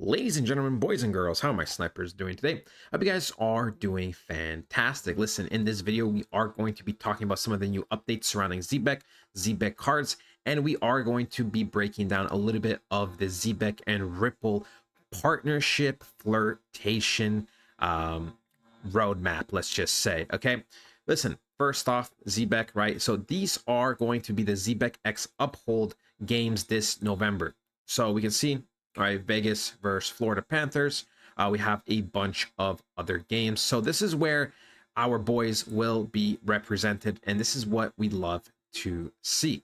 Ladies and gentlemen, boys and girls, how are my snipers doing today? I hope you guys are doing fantastic. Listen, in this video, we are going to be talking about some of the new updates surrounding Zebec, Zebec cards, and we are going to be breaking down a little bit of the Zebec and Ripple partnership flirtation roadmap, let's just say. Okay, listen, first off, Zebec, right? So these are going to be the Zebec X Uphold games this November. So we can see, all right, Vegas versus Florida Panthers. We have a bunch of other games. So this is where our boys will be represented, and this is what we love to see.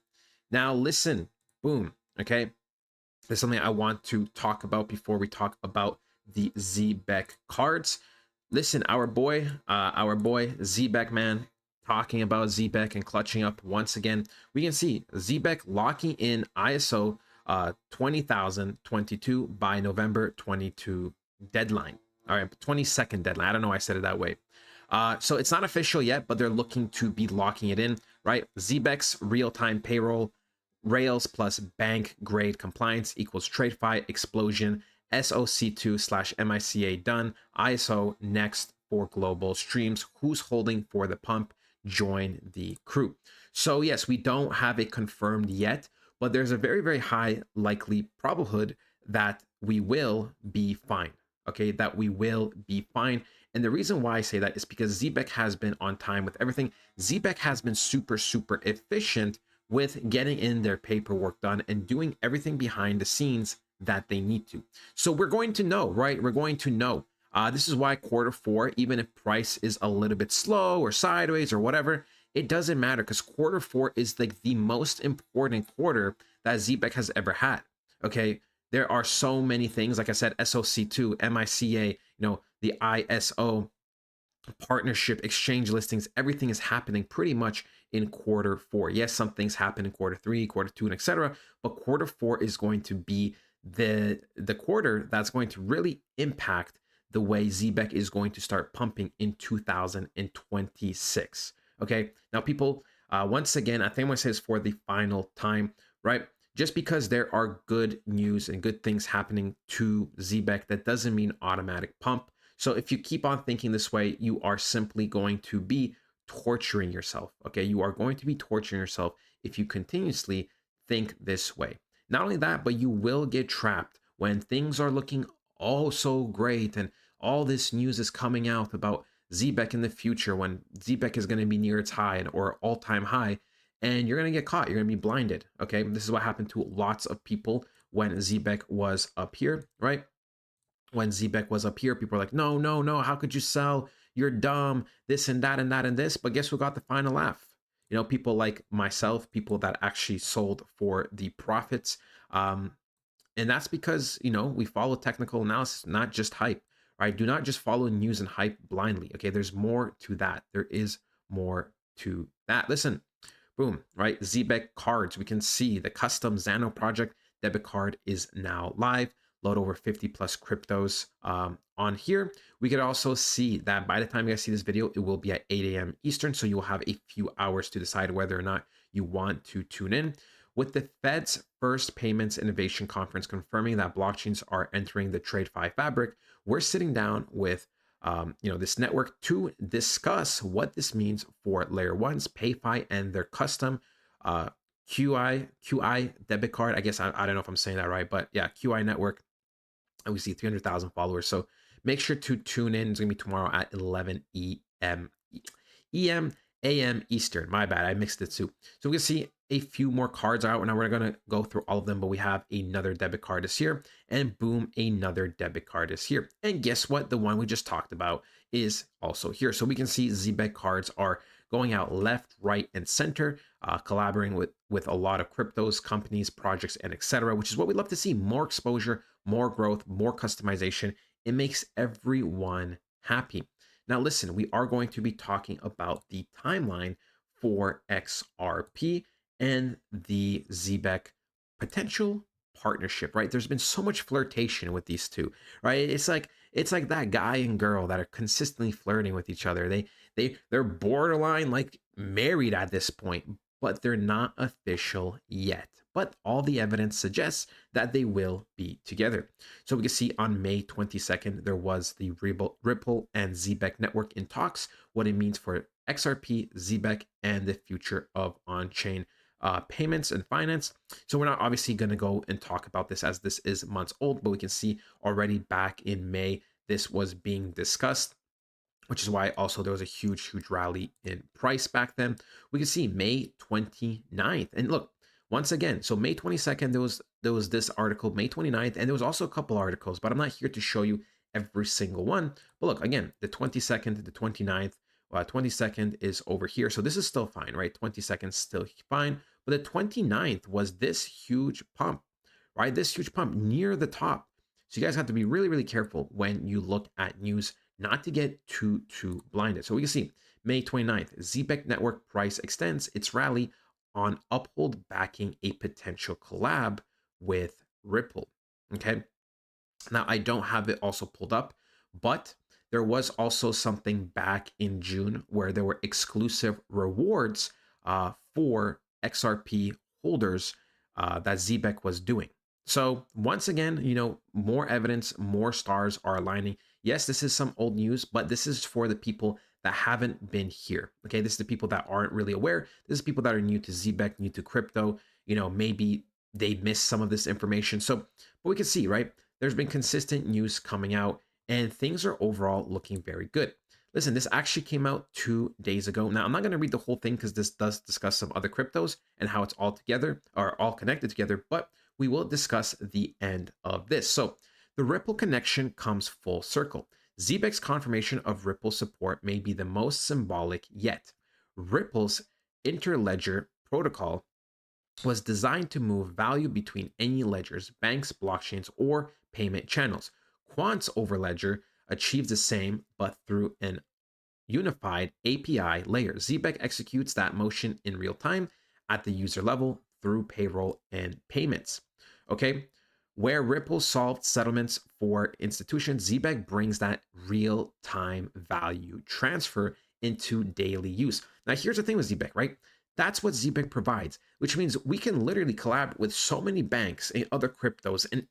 Now, listen, boom, okay? There's something I want to talk about before we talk about the Zebec cards. Listen, our boy Zebec, man, talking about Zebec and clutching up once again. We can see Zebec locking in ISO 20,022 by November 22 deadline. All right, 22nd deadline. I don't know why I said it that way. So it's not official yet, but they're looking to be locking it in, right? Zebec's real-time payroll, Rails plus bank grade compliance equals TradeFi explosion, SOC2/MICA done, ISO next for global streams. Who's holding for the pump? Join the crew. So yes, we don't have it confirmed yet, but there's a very, very high likely probability that we will be fine. Okay, that we will be fine. And the reason why I say that is because Zebec has been on time with everything. Zebec has been super, super efficient with getting in their paperwork done and doing everything behind the scenes that they need to. So we're going to know, right? We're going to know. This is why Q4, even if price is a little bit slow or sideways or whatever, it doesn't matter because Q4 is like the most important quarter that Zebec has ever had. Okay, there are so many things, like I said, SOC2, MICA, the ISO, partnership, exchange listings, everything is happening pretty much in Q4. Yes, some things happen in Q3, Q2, and etc. But Q4 is going to be the quarter that's going to really impact the way Zebec is going to start pumping in 2026. Okay, now people, once again, I think I'm going to say this for the final time, right? Just because there are good news and good things happening to Zebec, that doesn't mean automatic pump. So if you keep on thinking this way, you are simply going to be torturing yourself. Okay, you are going to be torturing yourself if you continuously think this way. Not only that, but you will get trapped when things are looking all so great and all this news is coming out about Zebec in the future, when Zebec is going to be near its high or all-time high, and you're going to get caught. You're going to be blinded. Okay, this is what happened to lots of people when Zebec was up here, right? When Zebec was up here, people were like, no, no, no, how could you sell? You're dumb, this and that and that and this. But guess who got the final laugh? People like myself, people that actually sold for the profits. And that's because, we follow technical analysis, not just hype, right? Do not just follow news and hype blindly. Okay, there's more to that. There is more to that. Listen, boom, right? Zebec cards. We can see the custom Xano project debit card is now live. Load over 50 plus cryptos on here. We could also see that by the time you guys see this video, it will be at 8 a.m. Eastern. So you will have a few hours to decide whether or not you want to tune in. With the Fed's first payments innovation conference confirming that blockchains are entering the TradeFi fabric, we're sitting down with this network to discuss what this means for layer ones, PayFi, and their custom QI debit card. I guess I don't know if I'm saying that right, but yeah, QI network. And we see 300,000 followers. So make sure to tune in. It's gonna be tomorrow at 11 a.m. Eastern. My bad, I mixed it too. So we can see a few more cards out. Now we're gonna go through all of them, but we have another debit card is here, and boom, another debit card is here. And guess what? The one we just talked about is also here. So we can see Zebec cards are going out left, right, and center, collaborating with a lot of cryptos, companies, projects, and etc., which is what we love to see. More exposure, more growth, more customization. It makes everyone happy. Now, listen, we are going to be talking about the timeline for XRP and the Zebec potential partnership, right? There's been so much flirtation with these two, right? It's like that guy and girl that are consistently flirting with each other. They're borderline like married at this point, but they're not official yet. but all the evidence suggests that they will be together. So we can see on May 22nd, there was the Ripple and Zebec network in talks, what it means for XRP, Zebec, and the future of on-chain payments and finance. So we're not obviously going to go and talk about this as this is months old, but we can see already back in May, this was being discussed, which is why also there was a huge rally in price back then. We can see May 29th. And look, once again, so May 22nd, there was this article, May 29th, and there was also a couple articles, but I'm not here to show you every single one. But look, again, the 22nd, the 29th, 22nd is over here. So this is still fine, right? 22nd still fine. But the 29th was this huge pump, right? This huge pump near the top. So you guys have to be really careful when you look at news not to get too blinded. So we can see May 29th, Zebec network price extends its rally on Uphold backing a potential collab with Ripple. Okay. Now I don't have it also pulled up, but there was also something back in June where there were exclusive rewards for XRP holders that Zebec was doing. So once again, more evidence, more stars are aligning. Yes, this is some old news, but this is for the people that haven't been here. Okay, this is the people that aren't really aware. This is people that are new to Zebec, new to crypto. Maybe they missed some of this information. So, but we can see, right? There's been consistent news coming out, and things are overall looking very good. Listen, this actually came out 2 days ago. Now, I'm not going to read the whole thing because this does discuss some other cryptos and how it's all together or all connected together, but we will discuss the end of this. So the Ripple connection comes full circle. Zebec's confirmation of Ripple support may be the most symbolic yet. Ripple's interledger protocol was designed to move value between any ledgers, banks, blockchains, or payment channels. Quant's overledger achieves the same, but through an unified API layer. Zebec executes that motion in real time at the user level through payroll and payments. Okay, where Ripple solved settlements for institutions, Zebec brings that real-time value transfer into daily use. Now, here's the thing with Zebec, right? That's what Zebec provides, which means we can literally collab with so many banks and other cryptos and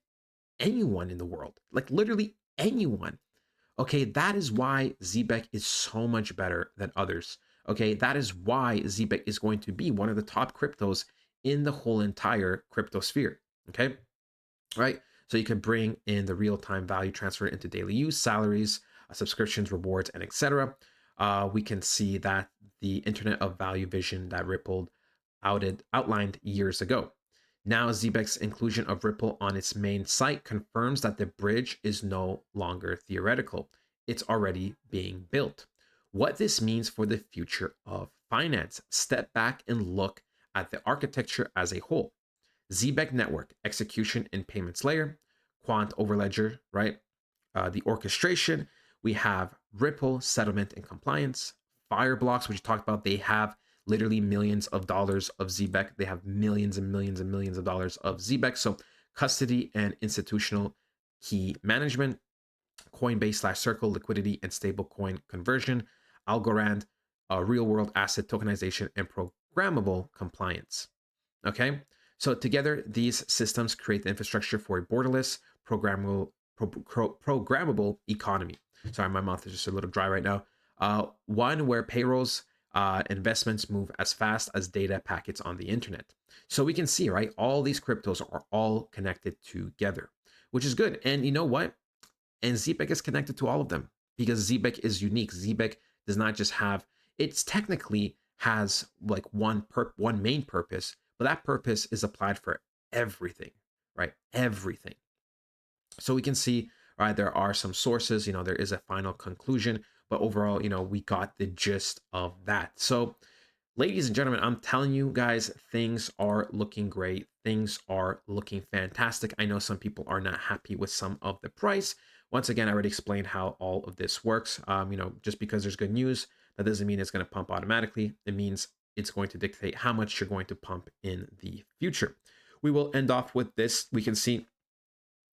anyone in the world, like literally anyone. Okay, that is why Zebec is so much better than others. Okay, that is why Zebec is going to be one of the top cryptos in the whole entire crypto sphere. Okay, right? So you can bring in the real-time value transfer into daily use, salaries, subscriptions, rewards, and etc. We can see that the Internet of Value vision that Ripple outlined years ago. Now, Zebec's inclusion of Ripple on its main site confirms that the bridge is no longer theoretical. It's already being built. What this means for the future of finance. Step back and look at the architecture as a whole. Zebec network, execution and payments layer, Quant overledger, right? The orchestration. We have Ripple, settlement and compliance, Fireblocks, which you talked about. They have literally millions of dollars of Zebec. They have millions and millions and millions of dollars of Zebec. So custody and institutional key management, Coinbase/Circle liquidity and stablecoin conversion, Algorand, real world asset tokenization, and programmable compliance. Okay, so together these systems create the infrastructure for a borderless, programmable economy. Sorry, my mouth is just a little dry right now. One where payrolls, investments move as fast as data packets on the internet. So we can see, right, all these cryptos are all connected together, which is good. And you know what? And Zebec is connected to all of them because Zebec is unique. Zebec does not just have, it's technically has like one main purpose, but that purpose is applied for everything, right? Everything. So we can see, right, there are some sources, there is a final conclusion, but overall, we got the gist of that. So ladies and gentlemen, I'm telling you guys, things are looking great. Things are looking fantastic. I know some people are not happy with some of the price. Once again, I already explained how all of this works. Just because there's good news, that doesn't mean it's going to pump automatically. It means it's going to dictate how much you're going to pump in the future. We will end off with this. We can see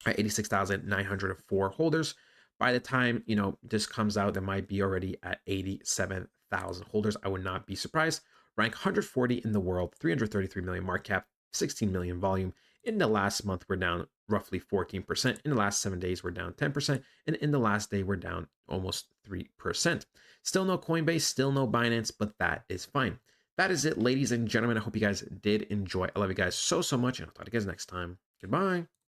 86,904 holders. By the time, this comes out, there might be already at 87,000 holders. I would not be surprised. Rank 140 in the world, 333 million market cap, 16 million volume. In the last month, we're down roughly 14%. In the last 7 days, we're down 10%. And in the last day, we're down almost 3%. Still no Coinbase, still no Binance, but that is fine. That is it, ladies and gentlemen. I hope you guys did enjoy. I love you guys so much, and I'll talk to you guys next time. Goodbye.